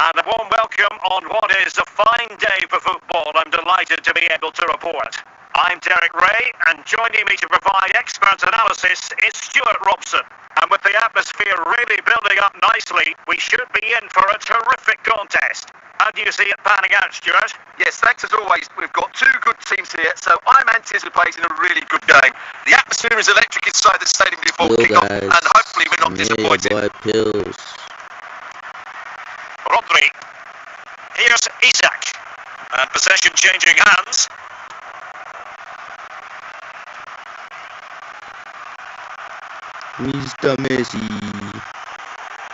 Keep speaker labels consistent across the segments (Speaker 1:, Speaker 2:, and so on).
Speaker 1: And a warm welcome on what is a fine day for football. I'm delighted to be able to report. I'm Derek Ray, and joining me to provide expert analysis is Stuart Robson. And with the atmosphere really building up nicely, we should be in for a terrific contest. How do you see it panning out, Stuart?
Speaker 2: Yes, thanks as always. We've got two good teams here, so I'm anticipating a really good game. The atmosphere is electric inside the stadium before kick-off, and hopefully we're not disappointed.
Speaker 3: Boy, Pills.
Speaker 1: Rodri. Here's Isak. And possession changing hands.
Speaker 3: Mr. Messi.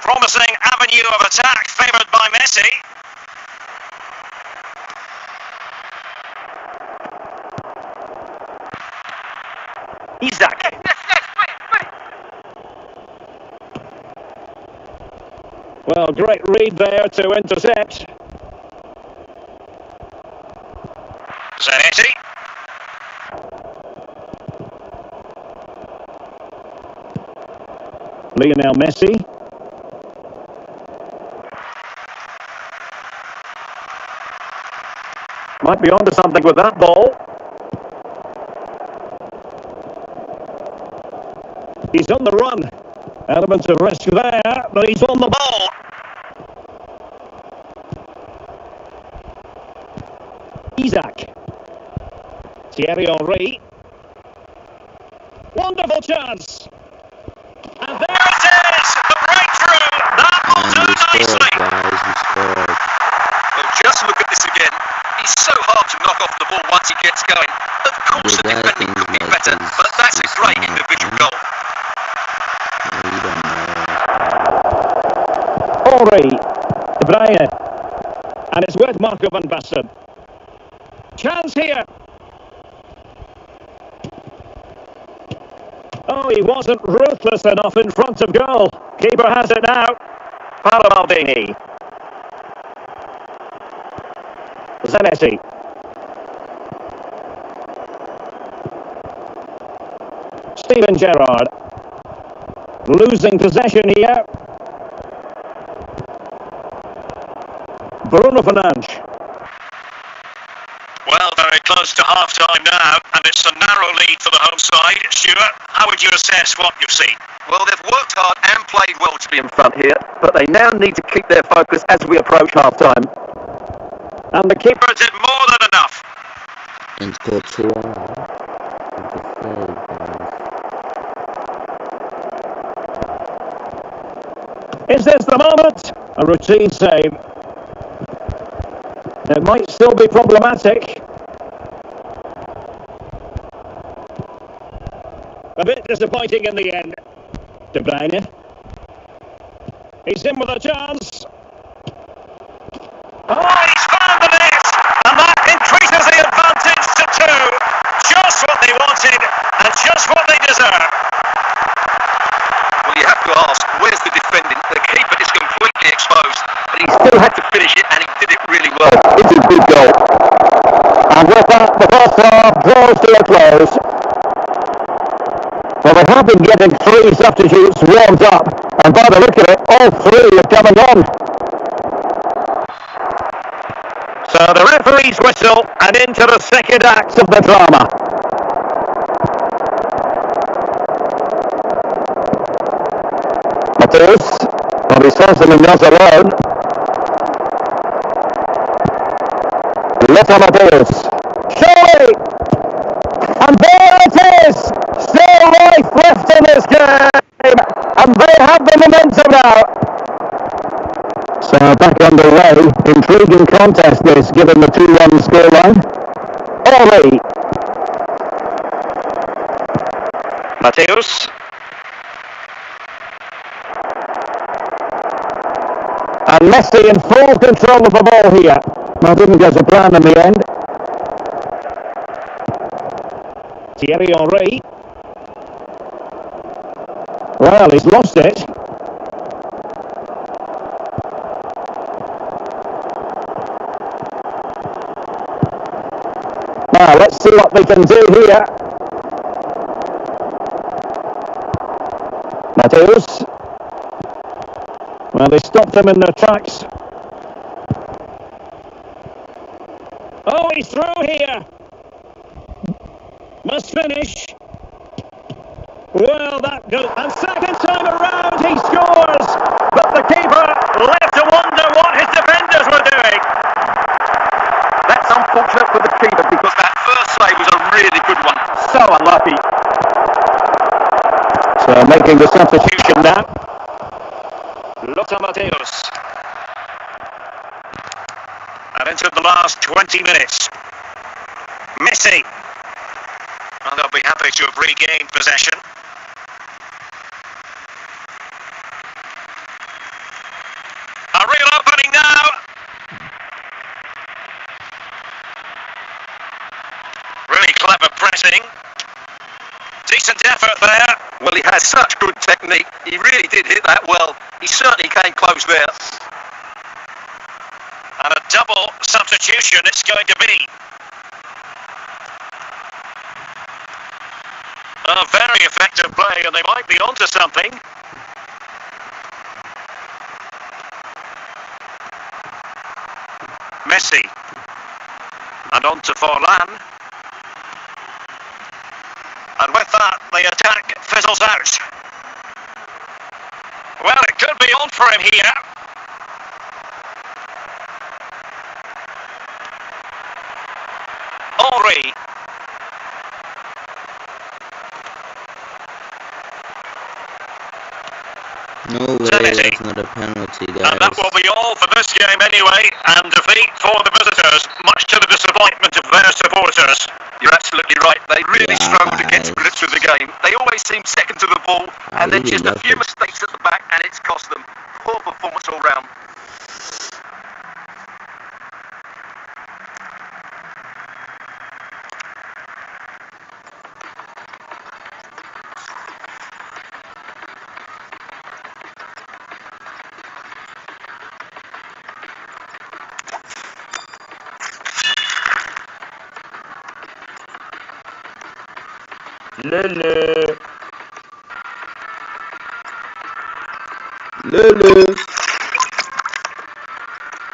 Speaker 1: Promising avenue of attack favoured by Messi. Isak. Well, great read there to intercept. Zanetti. Lionel Messi. Might be onto something with that ball. He's on the run. Elements of risk there, but he's on the ball. Isak. Thierry Henry. Wonderful chance. And there it is! The breakthrough! That will do nicely!
Speaker 2: Well, just look at this again. He's so hard to knock off the ball once he gets going. Of course the defending could be better, but that's a great individual goal.
Speaker 1: Henry, De Bruyne, and it's with Marco van Basten. Chance here. Oh, he wasn't ruthless enough in front of goal. Keeper has it now. Paolo Maldini. Zanetti. Steven Gerrard. Losing possession here. Bruno Fernandes.
Speaker 4: Well, very close to half-time now, and it's a narrow lead for the home side. Stuart, how would you assess what you've seen?
Speaker 2: Well, they've worked hard and played well to be
Speaker 1: In front here, but they now need to keep their focus as we approach half-time. And the keeper
Speaker 4: Did more than enough.
Speaker 3: And Courtois.
Speaker 1: Is this the moment? A routine save. It might still be problematic. A bit disappointing in the end. De Bruyne. He's in with a chance. Oh, he's found the net! And that increases the advantage to 2. Just what they wanted and just what they deserve.
Speaker 2: Well, you have to ask, where's the defending? The keeper is completely exposed, but he still had to finish it, and he did it really well.
Speaker 1: It's a good goal. And with that, the first half draws to a close. Well, they have been getting 3 substitutes warmed up, and by the look of it, all 3 are coming on. So the referee's whistle, and into the second act of the drama. Mateus, well, he says them in not alone. Lothar Matthäus. Surely! And there it is! Still life left in this game! And they have the momentum now! So back underway. Intriguing contest this, given the 2-1 scoreline. Henry. Matthäus. And Messi in full control of the ball here. Well, didn't go to plan in the end. Thierry Henry. Well, he's lost it. Now, let's see what they can do here. Matthäus. Well, they stopped them in their tracks. Oh, he's through here. Must finish. Well, that goes. And second time around, he scores. But the keeper left to wonder what his defenders were doing.
Speaker 2: That's unfortunate for the keeper because that first save was a really good one.
Speaker 1: So unlucky. So making the substitution now. Lothar Matthäus.
Speaker 4: And into the last 20 minutes. Messi. Well, they'll be happy to have regained possession. A real opening now. Really clever pressing. Decent effort there.
Speaker 2: Well, he has such good technique. He really did hit that well. He certainly came close there.
Speaker 4: And a double substitution it's going to be. A very effective play, and they might be onto something. Messi. And on to Forlan. And with that, the attack fizzles out. Well, it could be on for him here. Henry.
Speaker 3: No way, that's not a penalty, guys.
Speaker 4: And that will be all for this game anyway, and defeat for the visitors, much to the disappointment of their supporters.
Speaker 2: You're absolutely right. They really struggled to get to grips with the game. They always seem second to the ball, and then just a few mistakes at the back, and it's cost them. Poor performance all round.
Speaker 1: Lele.
Speaker 3: Lele.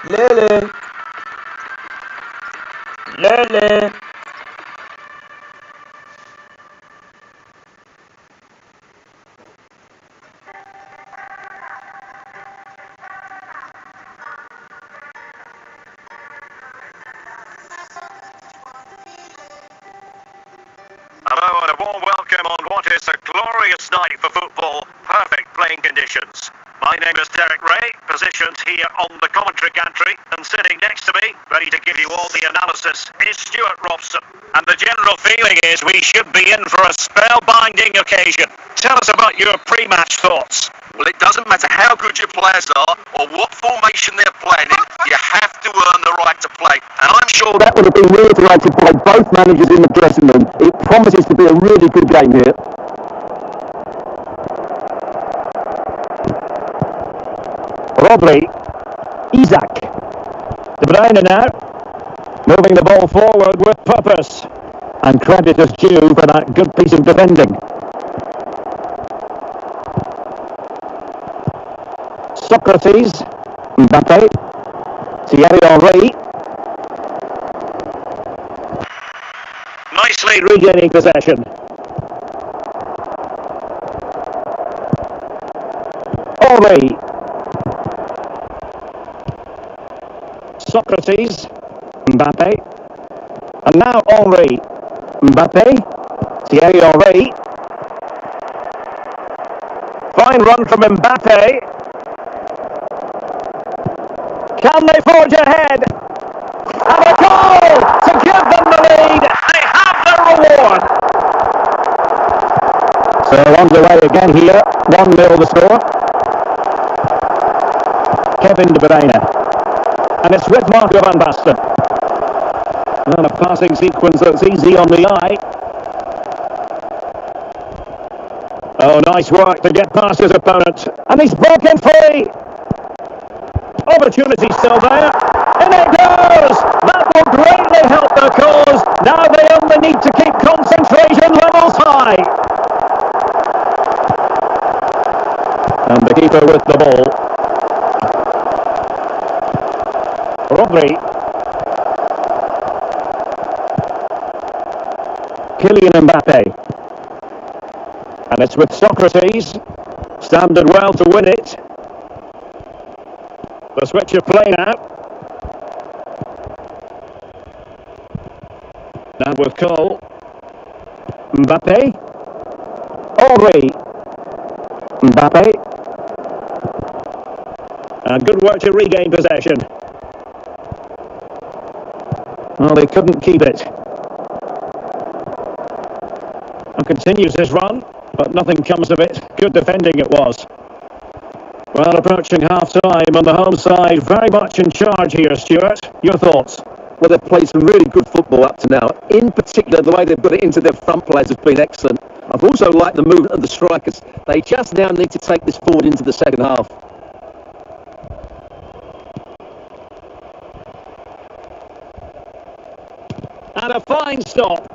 Speaker 3: Lele.
Speaker 1: Lele.
Speaker 4: Hello and a warm welcome on what is a glorious night for football. Perfect playing conditions. My name is Derek Ray, positioned here on the commentary gantry, and sitting next to me, ready to give you all the analysis, is Stuart Robson. And the general feeling is we should be in for a spellbinding occasion. Tell us about your pre-match thoughts.
Speaker 2: Well, it doesn't matter how good your players are or what formation they're playing in, you have to earn the right to play. And I'm sure
Speaker 1: That would have been reiterated by both managers in the dressing room. It promises to be a really good game here. Rodri, Isaac, De Bruyne now, moving the ball forward with purpose, and credit is due for that good piece of defending. Socrates, Mbappe, Thierry Henry,
Speaker 4: Nicely
Speaker 1: regaining possession. Henry, Socrates, Mbappe, and now Henry, Mbappe, Thierry Henry. Fine run from Mbappe. Can they forge ahead? And a goal to give them the lead. They have the reward. So underway again here. 1-0 the score. Kevin De Bruyne. And it's with Marco van Basten. And a passing sequence that's easy on the eye. Oh, nice work to get past his opponent. And he's broken free. Opportunity still there. And it goes! That will greatly help their cause. Now they only need to keep concentration levels high. And the keeper with the ball. Rodri.
Speaker 4: Kylian Mbappe. And it's with Socrates. Standard well to win it. The switch of play now. Now with Cole. Mbappe. Henry. Mbappe. And good work to regain possession. Well, they couldn't keep it. And continues his run, but nothing comes of it. Good defending it was. Well, approaching half-time on the home side, very much in charge here, Stuart. Your thoughts?
Speaker 5: Well, they've played some really good football up to now. In particular, the way they've got it into their front players has been excellent. I've also liked the movement of the strikers. They just now need to take this forward into the second half.
Speaker 4: And a fine stop.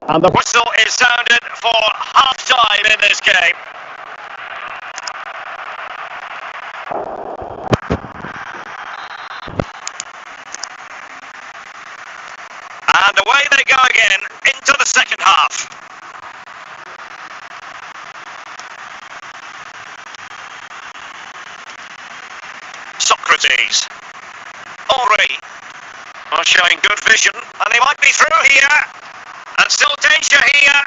Speaker 4: And the
Speaker 1: Whistle is sounded for half-time in this game. And away they go again into the second half. Socrates. Henry. Are showing good vision, and they might be through here. And still danger here.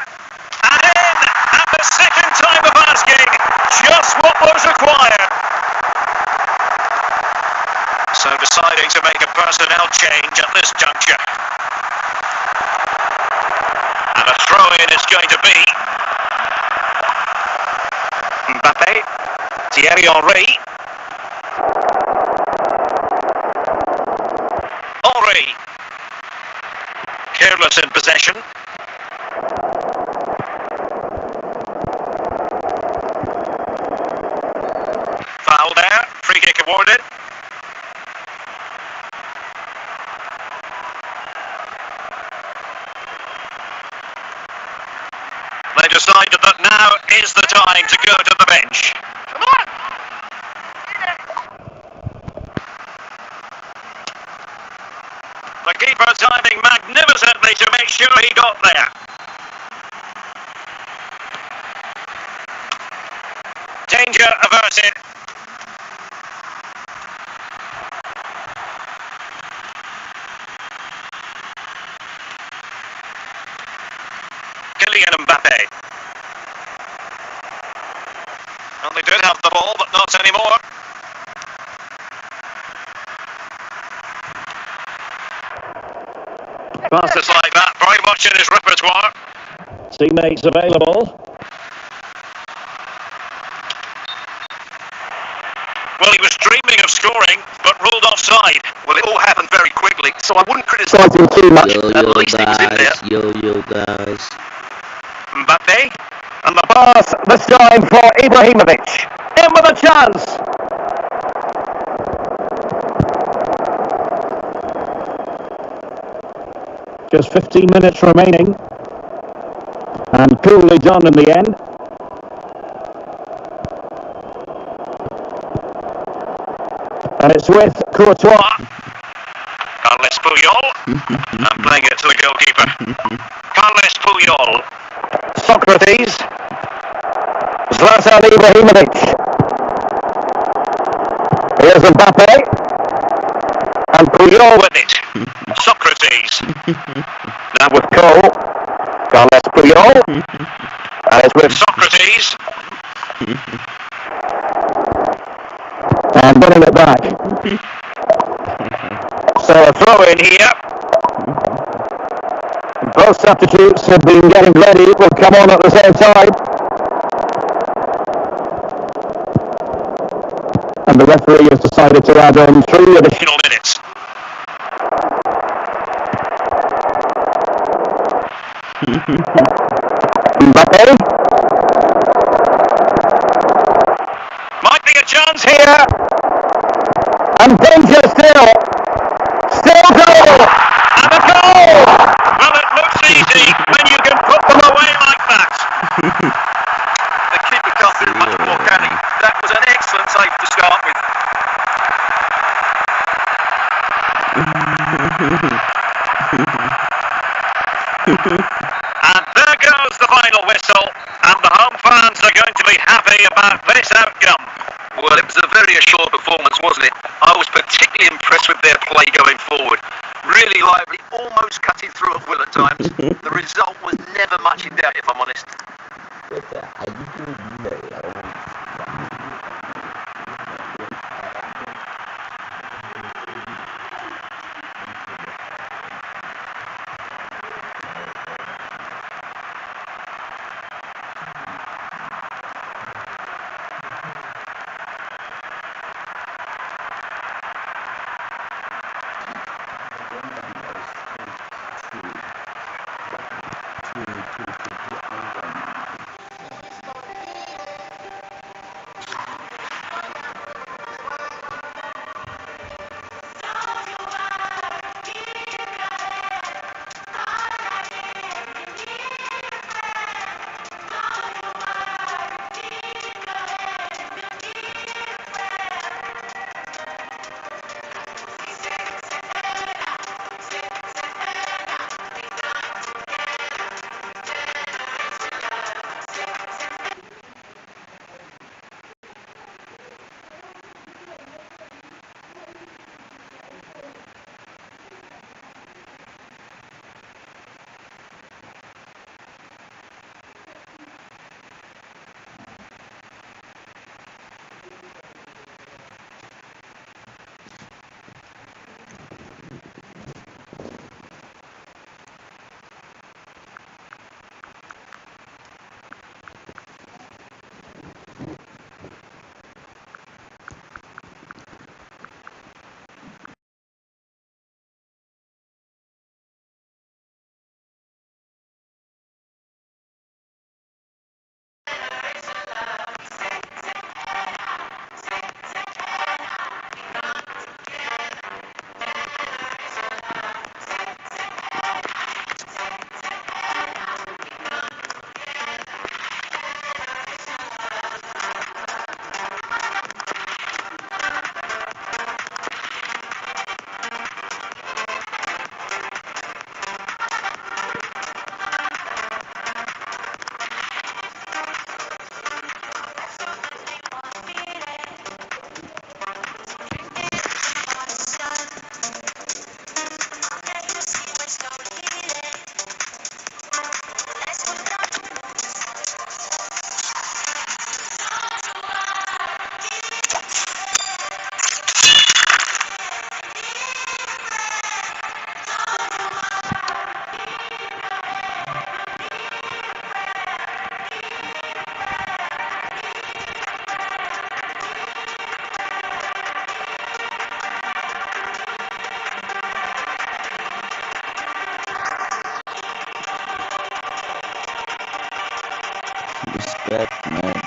Speaker 1: And in! And the second time of asking. Just what was required. So deciding to make a personnel change at this juncture. And a throw-in is going to be. Mbappe. Thierry Henry. Henry. Careless in possession. Foul there. Free kick awarded. They decided that now is the time to go to the bench. Come on! The keeper timing magnificently to make sure he got there. Danger averted. Kylian Mbappe. Well, they did have the ball, but not anymore. Passes like that, very much in his repertoire.
Speaker 4: teammates available.
Speaker 1: Well, he was dreaming of scoring, but ruled offside.
Speaker 2: Well, it all happened very quickly, so I wouldn't criticise him too much. At least he was in there.
Speaker 3: Yo, guys.
Speaker 1: Mbappe.
Speaker 4: And the pass this time for Ibrahimovic. In with a chance. Just 15 minutes remaining. And coolly done in the end. And it's with Courtois.
Speaker 1: Carles Puyol. And playing it to the goalkeeper. Carles Puyol.
Speaker 4: Socrates. Zlatan Ibrahimovic. Here's Mbappe. And Puyol
Speaker 1: With it. Socrates.
Speaker 4: now with Cole. Carles Puyol. And it's with
Speaker 1: Socrates.
Speaker 4: and winning it back. So a throw in here. Both substitutes have been getting ready. Will come on at the same time. And the referee has decided to add on 3 additional
Speaker 1: Minutes.
Speaker 4: Mbappe.
Speaker 1: Might be a chance
Speaker 4: Here. And danger still. Still goal. And a goal.
Speaker 1: Well, it looks easy when you can put them away like that.
Speaker 2: The keeper can't do much more, can he? That was an excellent save to start with. very assured performance, wasn't it? I was particularly impressed with their play going forward. Really lively, almost cutting through at will at times. The result was never much in doubt, if I'm honest.
Speaker 3: Respect, man.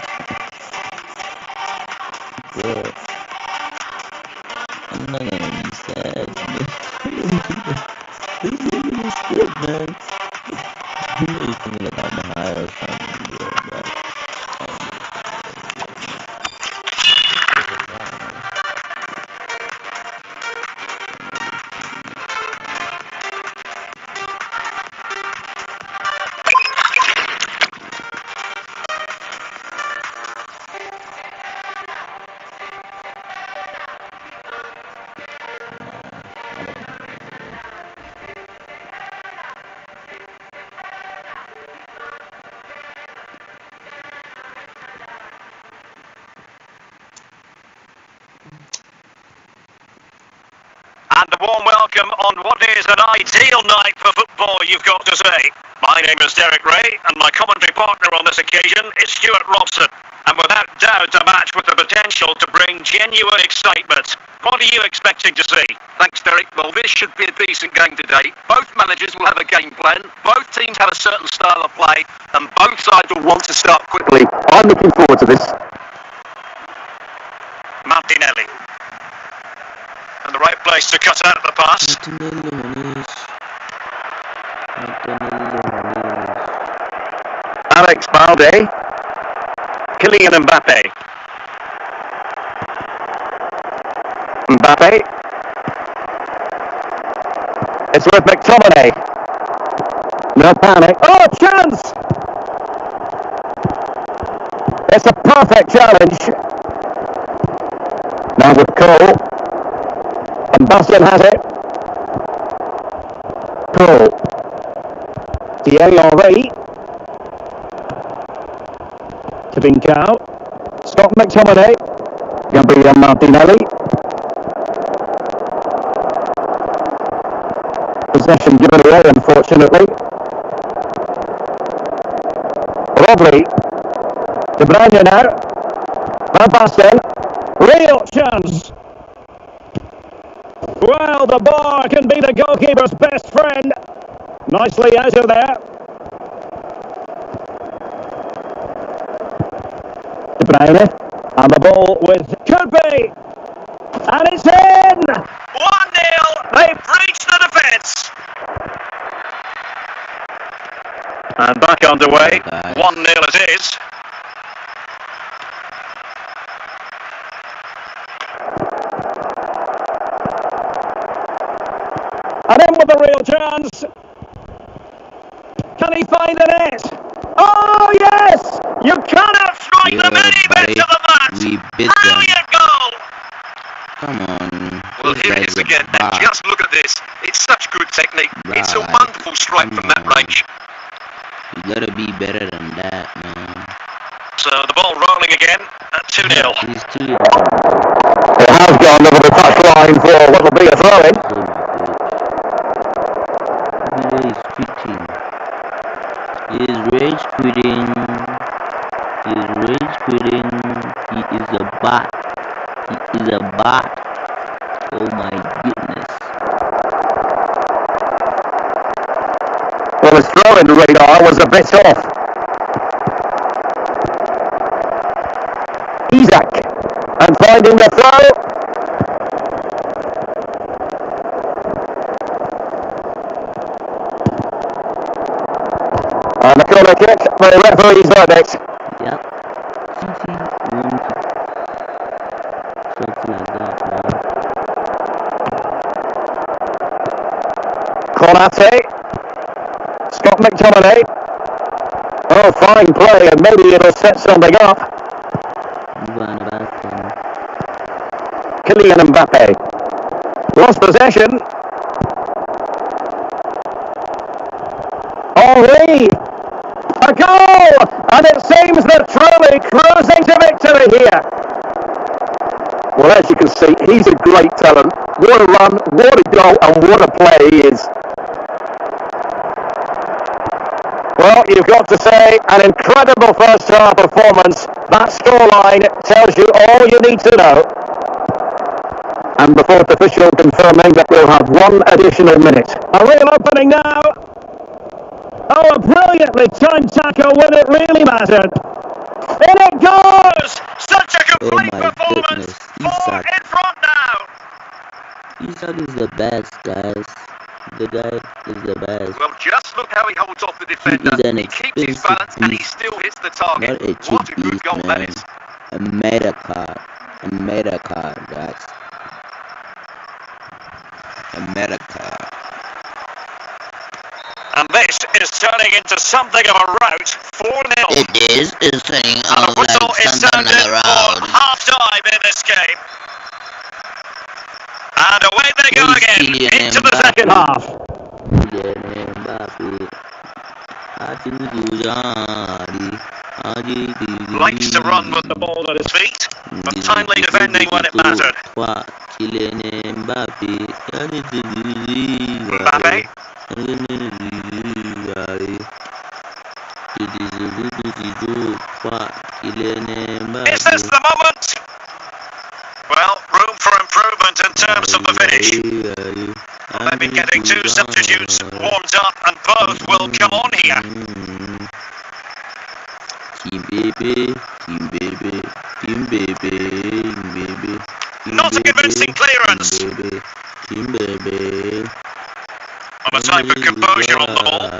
Speaker 3: Bro, I'm not gonna be sad. This even is good, man. You know you think like I'm high or something, bro, but
Speaker 1: And a warm welcome on what is an ideal night for football, you've got to say. My name is Derek Ray, and my commentary partner on this occasion is Stuart Robson. And without doubt, a match with the potential to bring genuine excitement. What are you expecting to see?
Speaker 2: Thanks, Derek. Well, this should be a decent game today. Both managers will have a game plan. Both teams have a certain style of play, and both sides will want to start quickly.
Speaker 5: I'm looking forward to this.
Speaker 1: Martinelli. And the right place to cut out the pass.
Speaker 5: Alex Balde.
Speaker 1: Kylian Mbappe.
Speaker 5: Mbappe. It's with McTominay. No panic. Oh, chance! It's a perfect challenge. Now with Cole. And Bastian has it. Cole. Thierry Henry. To Vincao. Scott McTominay. Gabriel Martinelli. Possession given away, unfortunately. Robley. De Bruyne now. Van Basten. Real chance. Well, the bar can be the goalkeeper's best friend. Nicely out of there. De Bruyne. And the ball with could be. And it's in!
Speaker 1: 1-0. They've breached the defence.
Speaker 4: And back underway. 1-0 it is.
Speaker 5: And in with a real chance. Can he find the net? Oh, yes! You cannot
Speaker 1: Strike them any better than that.
Speaker 3: We beat them.
Speaker 1: Brilliant goal.
Speaker 3: Come on.
Speaker 2: Well,
Speaker 3: Those
Speaker 2: here it
Speaker 3: guys
Speaker 2: is
Speaker 3: are
Speaker 2: again. And
Speaker 3: bad.
Speaker 2: just look at this. It's such good technique. It's a
Speaker 3: Right.
Speaker 2: wonderful strike from that
Speaker 3: Come on.
Speaker 2: range.
Speaker 3: You gotta be better than that, man.
Speaker 4: So the ball rolling again at 2-0.
Speaker 3: He's too
Speaker 5: It has gone over the touchline for what will be a throw-in.
Speaker 3: He is tweeting. He is rage quitting. He is rage quitting. He is a bot. He is a bot. Oh my goodness.
Speaker 5: Well, his throw-in radar was a bit off. Isaac. And finding the throw. And a corner kick for the referee's verdict.
Speaker 3: Yep. City won something like that, man.
Speaker 5: Konate. Scott McTominay. Oh, fine play, and maybe it'll set something up.
Speaker 3: Van Basten.
Speaker 5: Kylian Mbappe. Lost possession. Henry. A goal! And it seems they're truly cruising to victory here. Well, as you can see, he's a great talent. What a run, what a goal, and what a play he is. Well, you've got to say, an incredible first half performance. That scoreline tells you all you need to know. And the fourth official confirming that we'll have one additional minute. A real opening now. Oh, a brilliantly timed tackle when it really mattered. In it goes!
Speaker 1: Such a complete
Speaker 3: Oh my
Speaker 1: performance.
Speaker 3: goodness.
Speaker 1: 4
Speaker 3: Isak.
Speaker 1: in front now.
Speaker 3: Isak is the best, guys. The guy is the best.
Speaker 2: Well, just look how he holds off the defender.
Speaker 3: He is an
Speaker 2: He keeps his
Speaker 3: expensive
Speaker 2: balance and he
Speaker 3: beast.
Speaker 2: still hits the target.
Speaker 3: Not a cheap
Speaker 2: What a good
Speaker 3: beast,
Speaker 2: goal that
Speaker 3: man.
Speaker 2: is.
Speaker 3: A meta card. A meta card, guys. A meta card.
Speaker 4: And this is turning into something of a rout. 4-0.
Speaker 3: It is. It's saying
Speaker 4: And
Speaker 3: all
Speaker 4: the whistle
Speaker 3: like
Speaker 4: is
Speaker 3: something
Speaker 4: sounded for
Speaker 3: around.
Speaker 4: half-time in this game. And away they go
Speaker 3: Where's
Speaker 4: again
Speaker 3: Kylian
Speaker 4: into the
Speaker 3: Mbappe?
Speaker 4: second half.
Speaker 3: Kylian Mbappe.
Speaker 4: Likes to run with the ball at his feet, but timely defending when it mattered.
Speaker 3: Kylian Mbappe.
Speaker 4: Mbappe. Is this the moment? Well, room for improvement in terms of the finish. They've been getting 2 substitutes warmed up, and both will come on here.
Speaker 3: Team baby, team baby, team baby, team baby.
Speaker 4: Not a convincing clearance.
Speaker 3: Team baby.
Speaker 4: And a type of composure on the ball.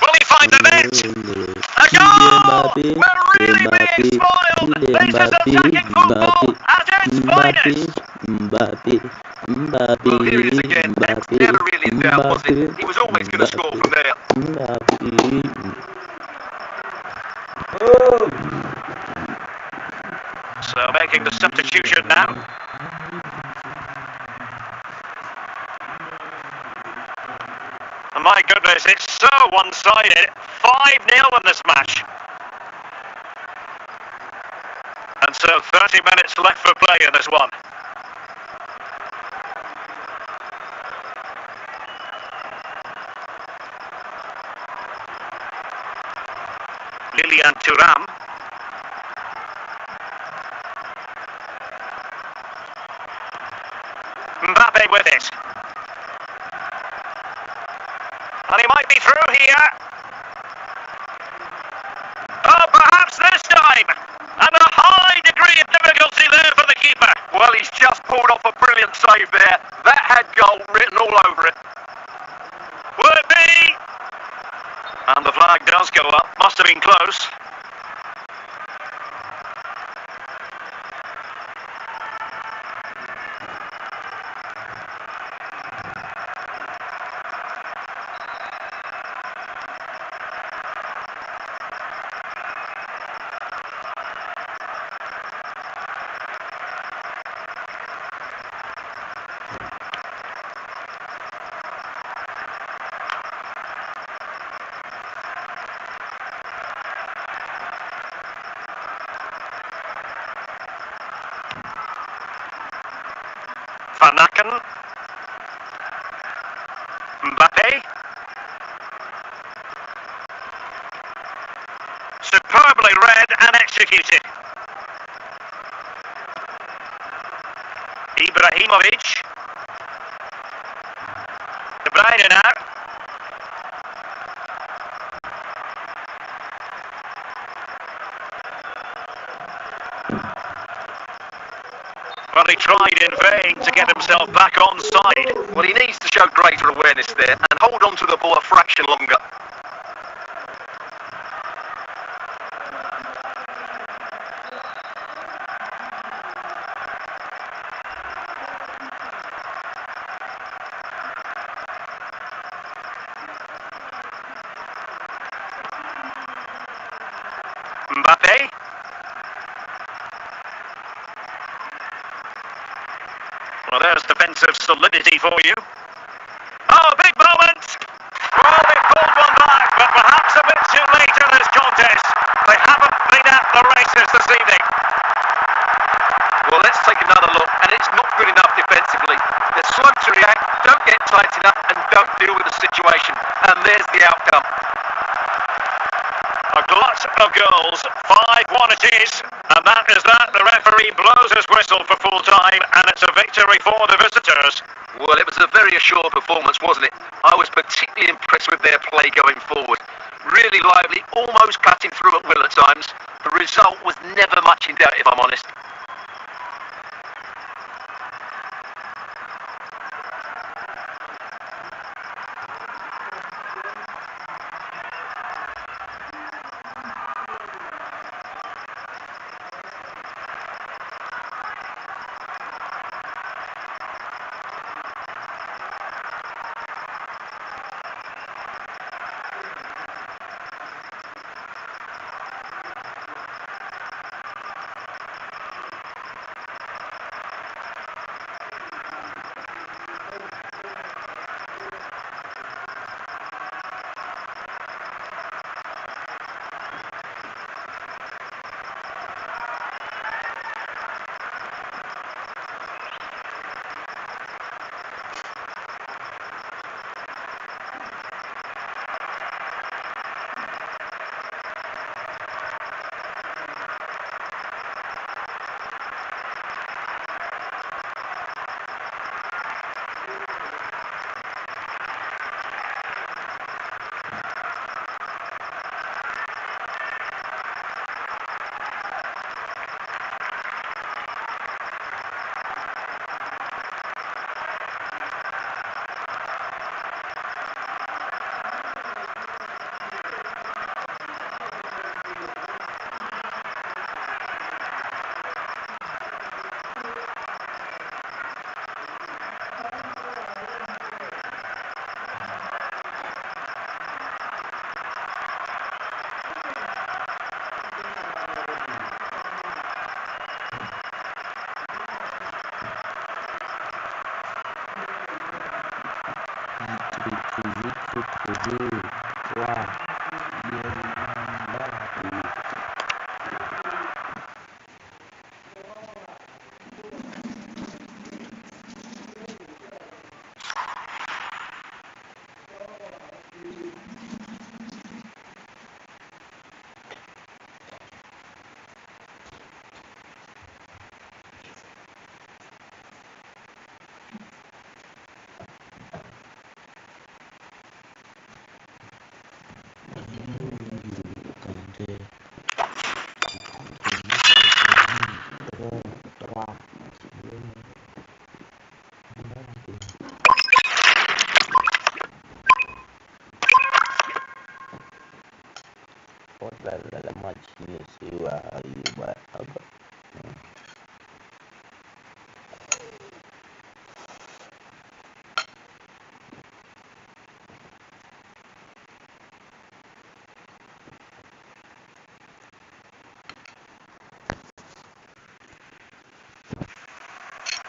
Speaker 4: Will he find the net? A goal! We're really being spoiled. This is attacking football at its finest.
Speaker 2: Well, here it is again. That's never really in doubt, was it? He was always going to score from there.
Speaker 1: making the substitution now. And my goodness, it's so one-sided. 5-0 in this match. And so 30 minutes left for play in this one. Lilian Thuram. Mbappe with it. And he might be through here. Oh, perhaps this time. And a high degree of difficulty there for the keeper.
Speaker 2: Well, he's just pulled off a brilliant save there. That had goal written all over it.
Speaker 1: Will it be? And the flag does go up. Must have been close. Van Aken. Mbappe. Superbly read and executed. Ibrahimovic. De Bruyne now. Well, he tried in vain to get himself back on side.
Speaker 2: Well, he needs to show greater awareness there and hold on to the ball a fraction longer.
Speaker 1: Mbappe. Well, there's defensive solidity for you. Oh, big moment! Well, they pulled one back, but perhaps a bit too late in this contest. They haven't been at the races this evening.
Speaker 2: Well, let's take another look, and it's not good enough defensively. They're slow to react, don't get tight enough, and don't deal with the situation. And there's the outcome.
Speaker 1: A glut of goals, 5-1 it is, and that is that. The referee blows his whistle for full time, and it's a victory for the visitors.
Speaker 2: Well, it was a very assured performance, wasn't it? I was particularly impressed with their play going forward. Really lively, almost cutting through at will at times. The result was never much in doubt, if I'm honest.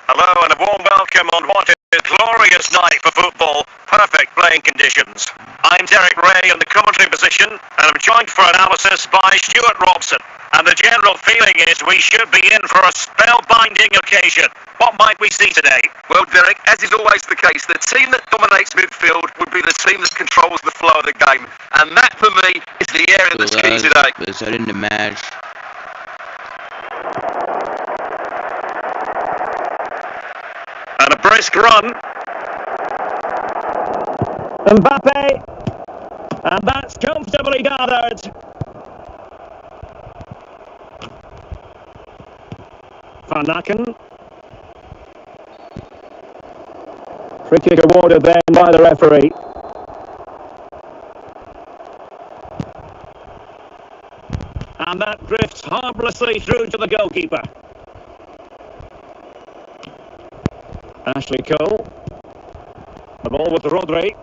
Speaker 1: Hello and a warm welcome on what is a glorious night for football. Perfect playing conditions. I'm Derek Ray in the commentary position and I'm joined for analysis by Stuart Robson. And the general feeling is we should be in for a spellbinding occasion. What might we see today?
Speaker 2: Well, Derek, as is always the case, the team that dominates midfield would be the team that controls the flow of the game. And that, for me, is the area that's key today.
Speaker 3: We're starting the match.
Speaker 1: And a brisk run.
Speaker 5: Mbappe. And that's comfortably gathered. Van Aken. Free kick awarded then by the referee. And that drifts harmlessly through to the goalkeeper. Ashley Cole. The ball with Rodri.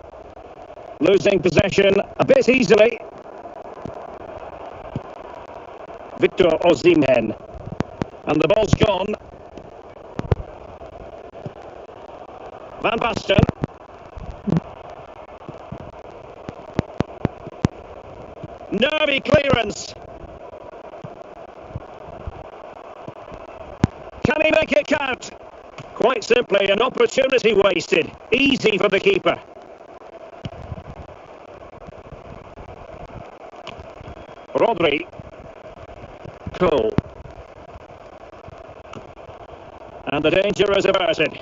Speaker 5: Losing possession a bit easily. Victor Osimhen. And the ball's gone. Van Basten. Nervy clearance. Can he make it count? Quite simply, an opportunity wasted. Easy for the keeper. Rodri. Cole. And the danger is averted.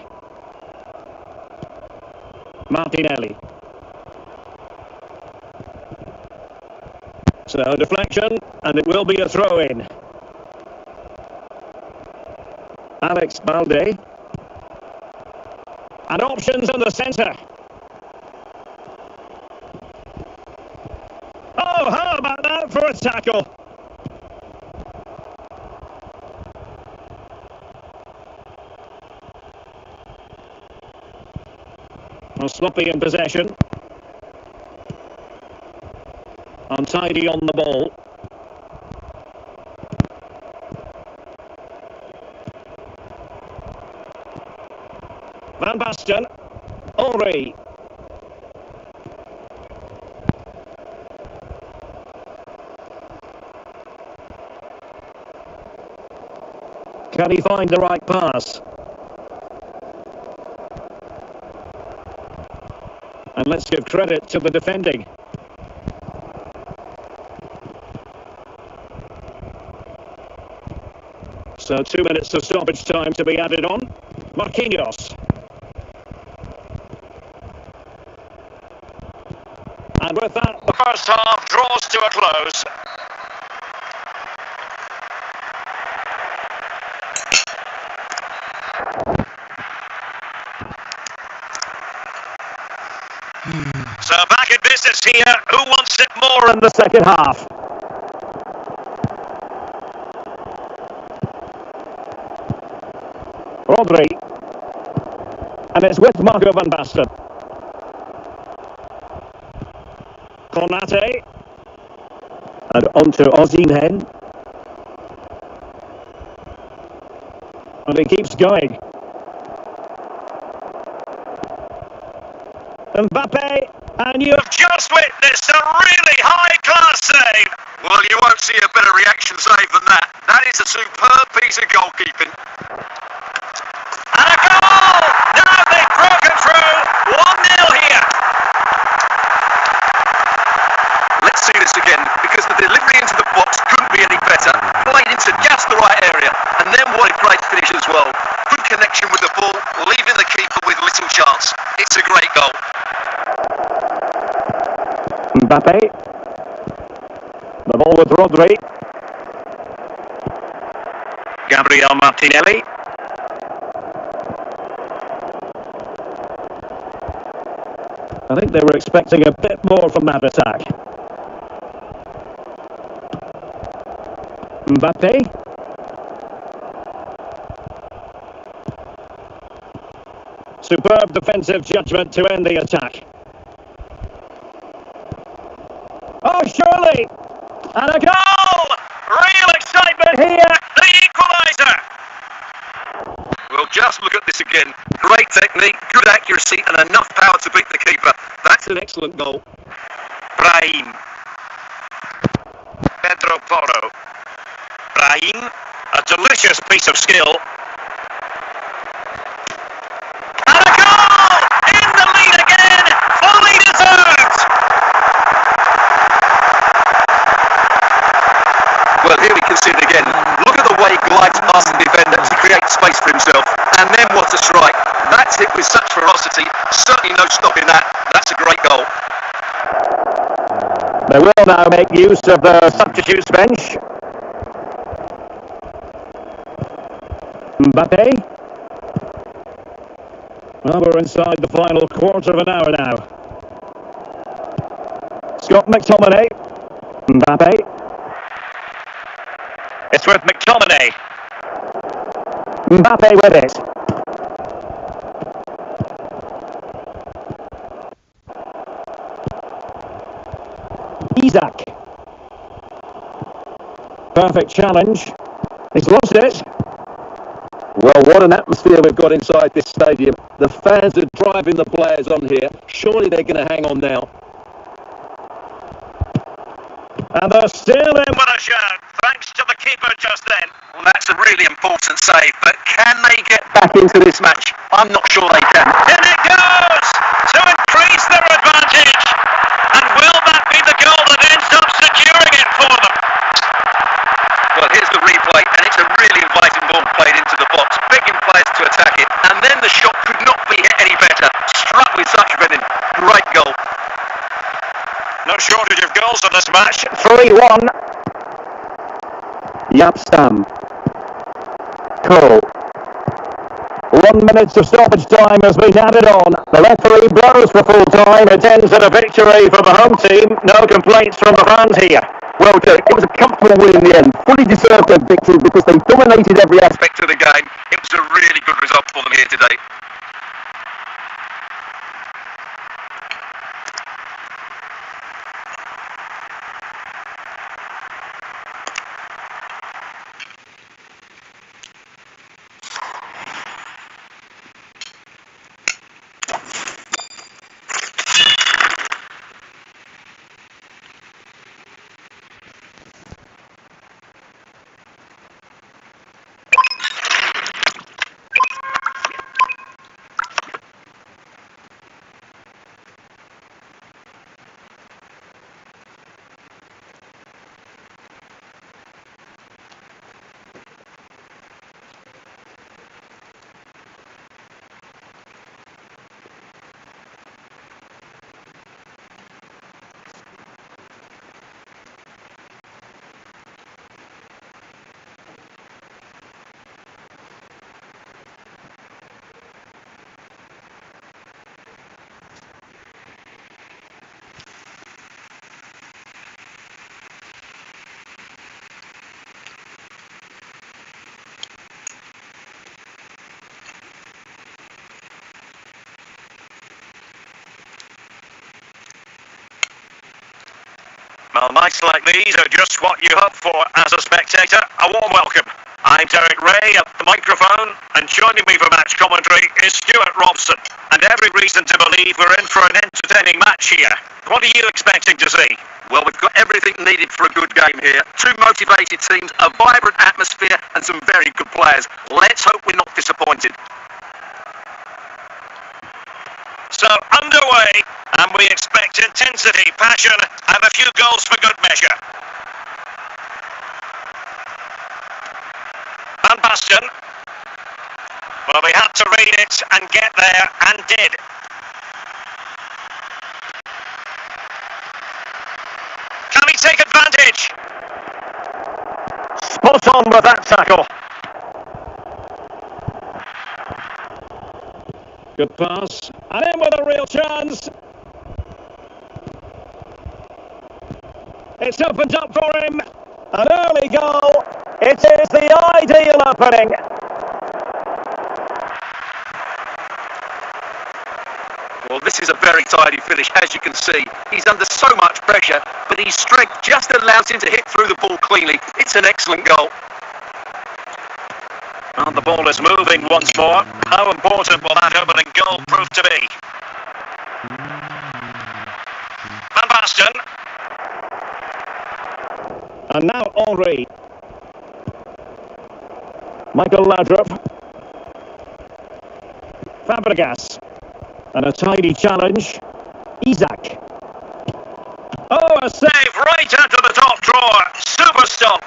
Speaker 5: Martinelli. So deflection, and it will be a throw-in. Alex Balde. And options in the centre. Oh, how about that for a tackle? Well, sloppy in possession. Untidy on the ball. Van Basten. Henry. Can he find the right pass? And let's give credit to the defending. So 2 minutes of stoppage time to be added on. Marquinhos. And with that,
Speaker 1: The first half draws to a close. So back in business here. Who wants it more?
Speaker 5: in the second half. Rodri. And it's with Marco van Basten. Konate. And on to Osimhen. And he keeps going.
Speaker 1: Mbappe, and you've just witnessed a really high-class save.
Speaker 2: Well, you won't see a better reaction save than that. That is a superb piece of goalkeeping.
Speaker 1: And a goal! Now they've broken through. 1-0 here.
Speaker 2: Let's see this again, because the delivery into the box couldn't be any better. Played into just the right area, and then what a great finish as well. Good connection with the ball, leaving the keeper with little chance. It's a great goal.
Speaker 5: Mbappe. The ball with Rodri.
Speaker 1: Gabriel Martinelli.
Speaker 5: I think they were expecting a bit more from that attack. Mbappe. Superb defensive judgment to end the attack. Oh, surely! And a goal!
Speaker 1: Real excitement here. The equaliser.
Speaker 2: Well, just look at this again. Great technique, good accuracy, and enough power to beat the keeper. That's an excellent goal.
Speaker 1: Brahim. Pedro Porro. Brahim. A delicious piece of skill. And a goal! In the lead again. Fully deserved.
Speaker 2: Well, here we can see it again. Look at the way he glides past the defender to create space for himself. And then what a strike. That's it with such ferocity. Certainly no stopping that. That's a great goal.
Speaker 5: They will now make use of the substitutes bench. Mbappe. Well, we're inside the final quarter of an hour now. Scott McTominay. Mbappe.
Speaker 1: It's with McTominay.
Speaker 5: Mbappe with it. Isak. Perfect challenge. He's lost it.
Speaker 6: Well, what an atmosphere we've got inside this stadium. The fans are driving the players on here. Surely they're going to hang on now.
Speaker 1: And they're still in with a shout, thanks to the keeper just then.
Speaker 2: Well, that's a really important save, but can they get back into this match? I'm not sure they can.
Speaker 1: In it goes to increase their advantage. And will that be the goal that ends up securing it for them?
Speaker 2: Well, here's the replay, and it's a really inviting ball played into the box, begging players to attack it, and then the shot could not be hit any better. Struck with such venom. Great goal.
Speaker 1: No shortage of goals in this match.
Speaker 5: 3-1. Jaap Stam. Cole. 1 minute of stoppage time has been added on. The referee blows for full time. It ends in a victory for the home team. No complaints from the fans here.
Speaker 6: Well, Derek, it was a comfortable win in the end. Fully deserved their victory because they dominated every aspect.
Speaker 2: Back to the game. It was a really good result for them here today.
Speaker 1: Well, nights like these are just what you hope for as a spectator. A warm welcome. I'm Derek Ray at the microphone, and joining me for match commentary is Stuart Robson. And every reason to believe we're in for an entertaining match here. What are you expecting to see?
Speaker 2: Well, we've got everything needed for a good game here. Two motivated teams, a vibrant atmosphere and some very good players. Let's hope we're not disappointed.
Speaker 1: So, underway, and we expect intensity, passion, and a few goals for good measure. Van Basten. Well, they had to read it and get there, and did. Can he take advantage?
Speaker 5: Spot on with that tackle.
Speaker 6: Good pass. And in with a real chance. It's opened up for him.
Speaker 5: An early goal. It is the ideal opening.
Speaker 2: Well, this is a very tidy finish, as you can see. He's under so much pressure, but his strength just allows him to hit through the ball cleanly. It's an excellent goal.
Speaker 1: And the ball is moving once more. How important will that opening goal prove to be? Van Basten.
Speaker 6: And now Henry.
Speaker 5: Michael Laudrup.
Speaker 6: Fabregas. And a tidy challenge. Isak. Oh, a save.
Speaker 1: Save right out of the top drawer. Super stop.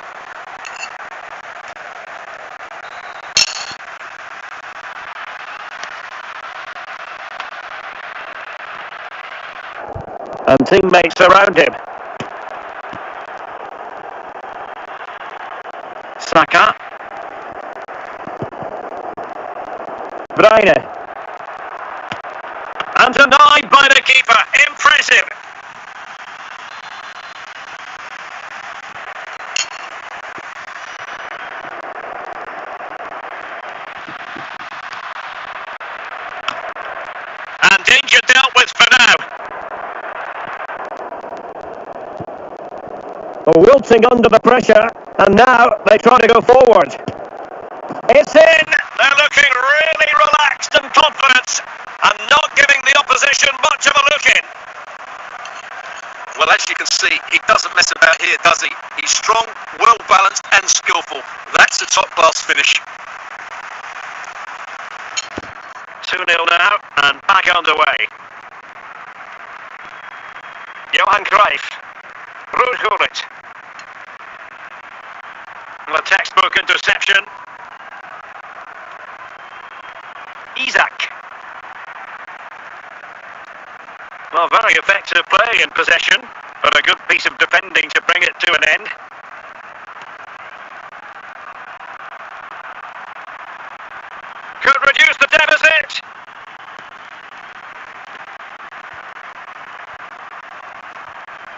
Speaker 5: And teammates around him. Saka. Bruyne.
Speaker 1: And denied by the keeper. Impressive. And danger dealt with for now.
Speaker 5: Wilting under the pressure, and now they try to go forward. It's in.
Speaker 1: They're looking really relaxed and confident, and not giving the opposition much of a look in.
Speaker 2: Well, as you can see, he doesn't mess about here, does he? He's strong, well-balanced and skillful. That's a top-class finish.
Speaker 1: 2-0 now, and back underway. Johan Cruyff. Ruud Gullit. The textbook interception. Isak. Well, very effective play in possession, but a good piece of defending to bring it to an end. Could reduce the deficit.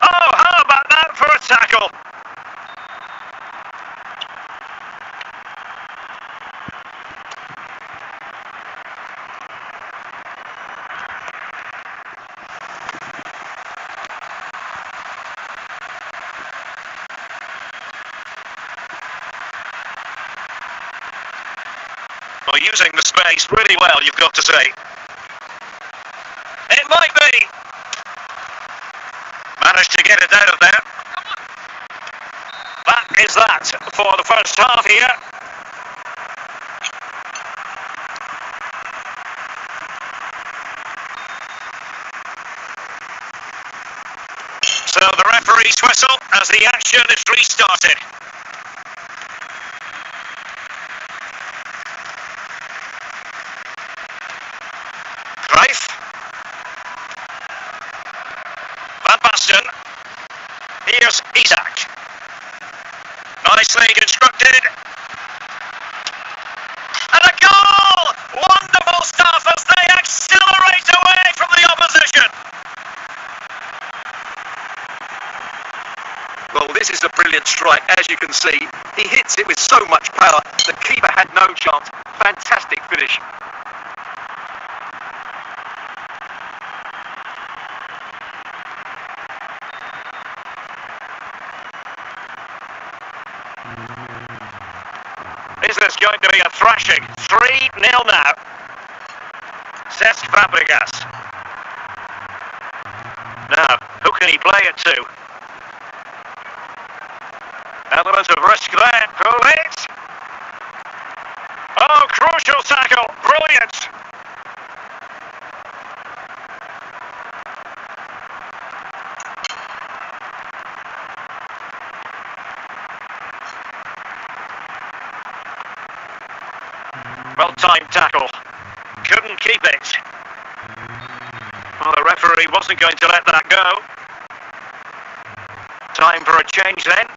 Speaker 1: Oh, how about that for a tackle? Well, using the space really well, you've got to say. It might be. Managed to get it out of there. That is that for the first half here. So the referee's whistle as the action is restarted. Cruyff. Van Basten. Here's Isak. Nicely constructed. And a goal! Wonderful stuff as they accelerate away from the opposition.
Speaker 2: Well, this is a brilliant strike, as you can see. He hits it with so much power. The keeper had no chance. Fantastic finish.
Speaker 1: going to be a thrashing. 3-0 now. Cesc Fabregas. Now, who can he play it to? Element of risk there. Gullit. Oh, crucial tackle. Brilliant. Well-timed tackle. Couldn't keep it. Well, the referee wasn't going to let that go. Time for a change then.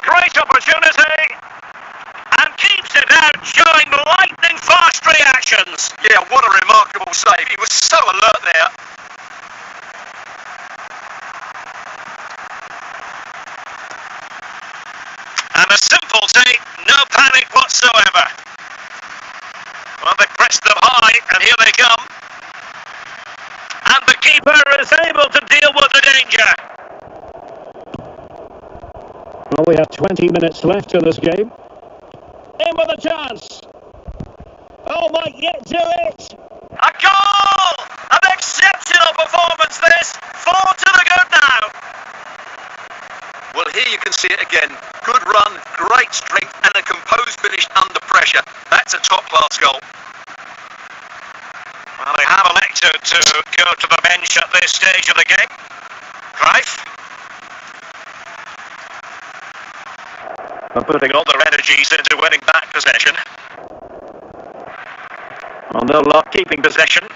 Speaker 1: Great opportunity. And keeps it out, showing lightning fast reactions.
Speaker 2: Yeah, what a remarkable save. He was so alert there.
Speaker 1: And a simple take, no panic whatsoever. Well, they pressed them high, and here they come. And the keeper is able to deal with the danger.
Speaker 6: Well, we have 20 minutes left in this game. In with a chance. Oh, might get to it.
Speaker 1: A goal! An exceptional performance this. 4 to the good now.
Speaker 2: Well, here you can see it again. Good run, great strength, and a composed finish under pressure. That's a top-class goal.
Speaker 1: Well, they have elected to go to the bench at this stage of the game. Cruyff. Putting all their energies into winning back possession. Well, no luck keeping possession.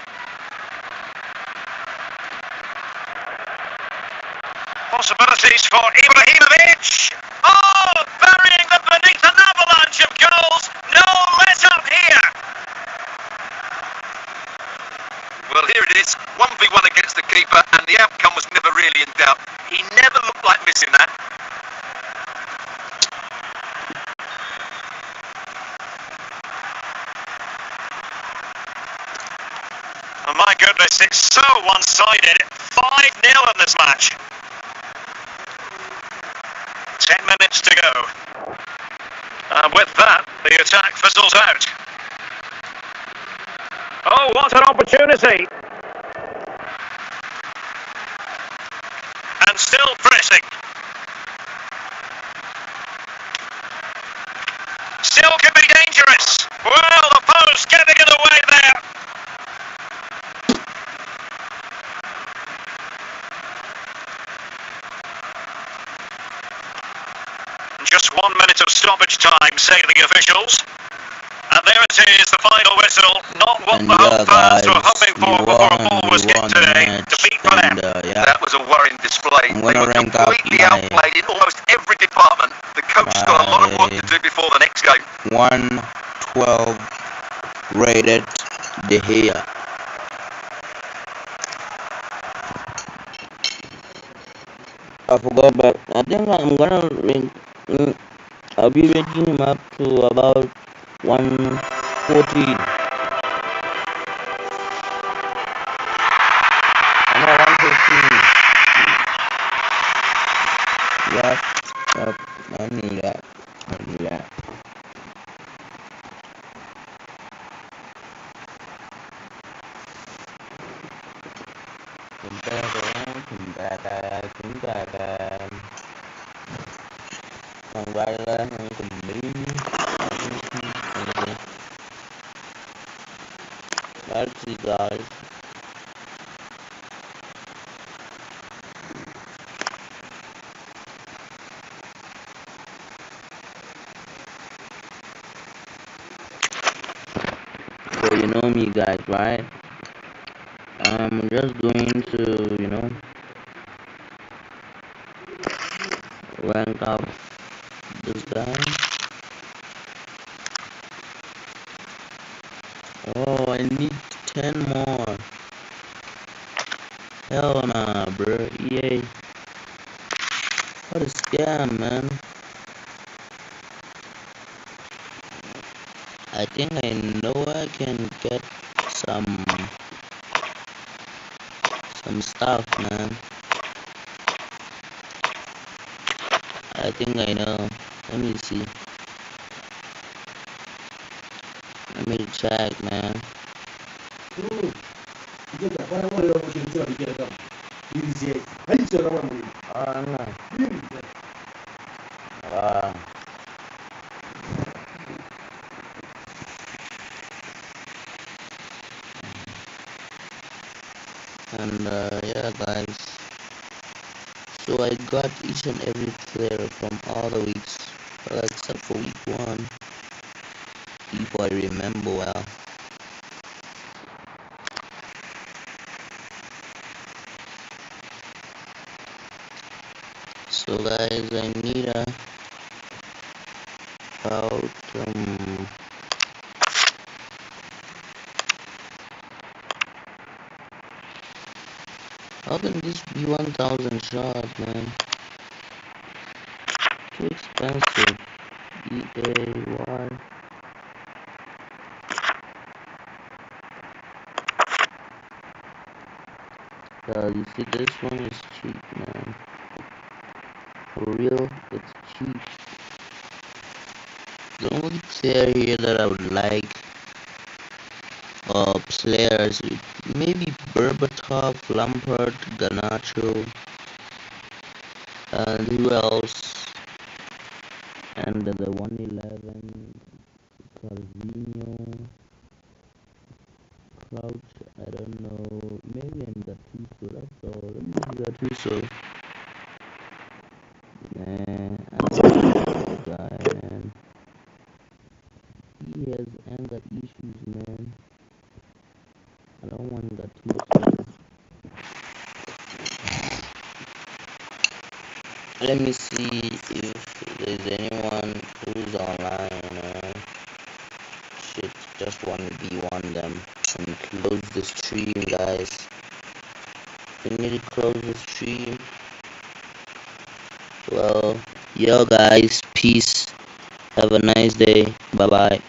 Speaker 1: Possibilities for Ibrahimovic. Oh, burying them beneath an avalanche of goals. No let up here.
Speaker 2: Well, here it is. 1v1 against the keeper, and the outcome was never really in doubt. He never looked like missing that.
Speaker 1: Oh my goodness, it's so one-sided. 5-0 in this match. 10 minutes to go. And with that, the attack fizzles out. Oh, what an opportunity. And still pressing. Still could be dangerous. Well, the post getting in the way there. Just 1 minute of stoppage time, say the officials. And there it is, the final whistle. Not what
Speaker 3: And
Speaker 1: the home fans were
Speaker 3: guys,
Speaker 1: hoping for
Speaker 3: we
Speaker 1: before a
Speaker 3: won,
Speaker 1: ball was
Speaker 3: we
Speaker 1: kicked
Speaker 3: won
Speaker 1: today.
Speaker 3: the match,
Speaker 1: Defeat for them.
Speaker 3: and yeah,
Speaker 2: That was a worrying display.
Speaker 3: I'm
Speaker 2: They
Speaker 3: gonna
Speaker 2: were
Speaker 3: rank up
Speaker 2: completely
Speaker 3: my-
Speaker 2: outplayed in almost every department. The coach has got a lot of work to do before the next game.
Speaker 3: 112 rated De Gea. I forgot, but I think I'm gonna rank. I'll be ranking him up to about 114. I'm at 115. Yep, I knew that. I knew that. Chúng ta thằng bay lên thằng cùng đi. That's it, guys. So you know me, guys, right? I'm just going to, rank up this guy. Oh, I need 10 more. Hell nah, bro. EA. What a scam, man. I think I know I can get some stuff, man. I think I know. Let me see. Let me check, man. And yeah, guys. So I got each and every player from all the weeks, well, except for week 1, if I remember well. So guys, I need about how can this be 1,000 shots, man? Too expensive. EAY. You see, this one is cheap, man. For real, it's cheap. The only player here that I would like, players, maybe Berbatov, Lampard, Garnacho, and who else? And the 111, Carvinho, Crouch, I don't know, maybe in Gattuso, that's all. Let me see Gattuso. Nah, I don't know the guy, man. He has anger issues, man. I don't want Gattuso. Let me see if there's anyone who's online. Shit, just 1v1 them and close the stream, guys. We need to close the stream. Well, yo guys, peace. Have a nice day. Bye bye.